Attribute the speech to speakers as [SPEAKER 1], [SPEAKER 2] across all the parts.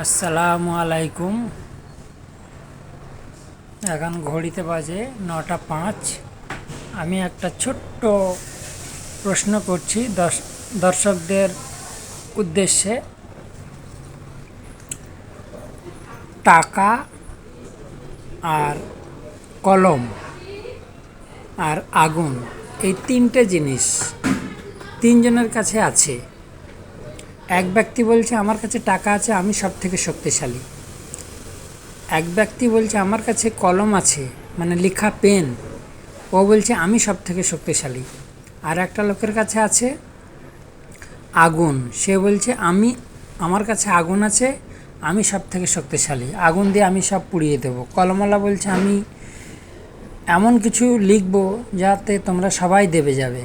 [SPEAKER 1] আসসালামু আলাইকুম। এখন ঘড়িতে বাজে 9টা 5। আমি একটা ছোট্ট প্রশ্ন করছি দর্শকদের উদ্দেশ্যে। টাকা আর কলম আর আগুন, এই তিনটে জিনিস তিনজনের কাছে আছে। এক ব্যক্তি বলছে আমার কাছে টাকা আছে, আমি সব থেকে শক্তিশালী। এক ব্যক্তি বলছে আমার কাছে কলম আছে, মানে লেখা পেন, ও বলছে আমি সব থেকে শক্তিশালী। আর একটা লোকের কাছে আছে আগুন, সে বলছে আমার কাছে আগুন আছে, আমি সব থেকে শক্তিশালী, আগুন দিয়ে আমি সব পুড়িয়ে দেবো। কলমওয়ালা বলছে আমি এমন কিছু লিখবো যাতে তোমরা সবাই দেবে যাবে।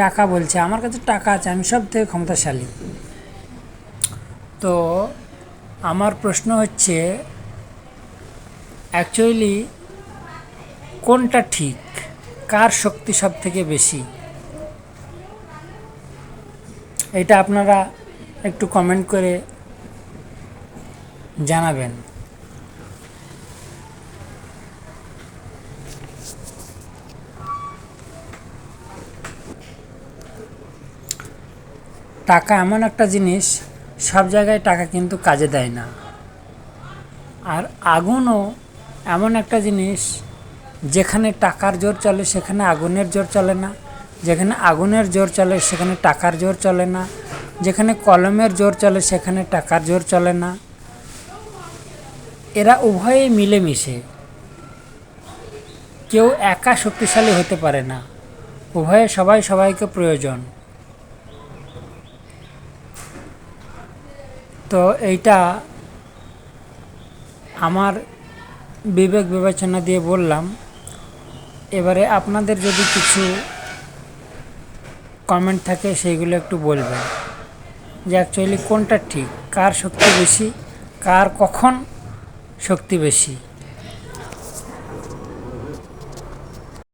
[SPEAKER 1] টাকা বলছে আমার কাছে টাকা আছে, আমি সব থেকে ক্ষমতাশালী। তো আমার প্রশ্ন হচ্ছে অ্যাকচুয়ালি কোনটা ঠিক, কার শক্তি সব থেকে বেশি? এটা আপনারা একটু কমেন্ট করে জানাবেন। টাকা এমন একটা জিনিস, সব জায়গায় টাকা কিন্তু কাজে দেয় না। আর আগুনও এমন একটা জিনিস, যেখানে টাকার জোর চলে সেখানে আগুনের জোর চলে না, যেখানে আগুনের জোর চলে সেখানে টাকার জোর চলে না, যেখানে কলমের জোর চলে সেখানে টাকার জোর চলে না। এরা উভয়েই মিলেমিশে, কেউ একা শক্তিশালী হতে পারে না, উভয়ে সবাই সবাইকে প্রয়োজন। তো এইটা আমার বিবেক বিবেচনা দিয়ে বললাম। এবারে আপনাদের যদি কিছু কমেন্ট থাকে সেইগুলো একটু বলবেন যে অ্যাকচুয়ালি কোনটা ঠিক, কার শক্তি বেশি, কার কখন শক্তি বেশি।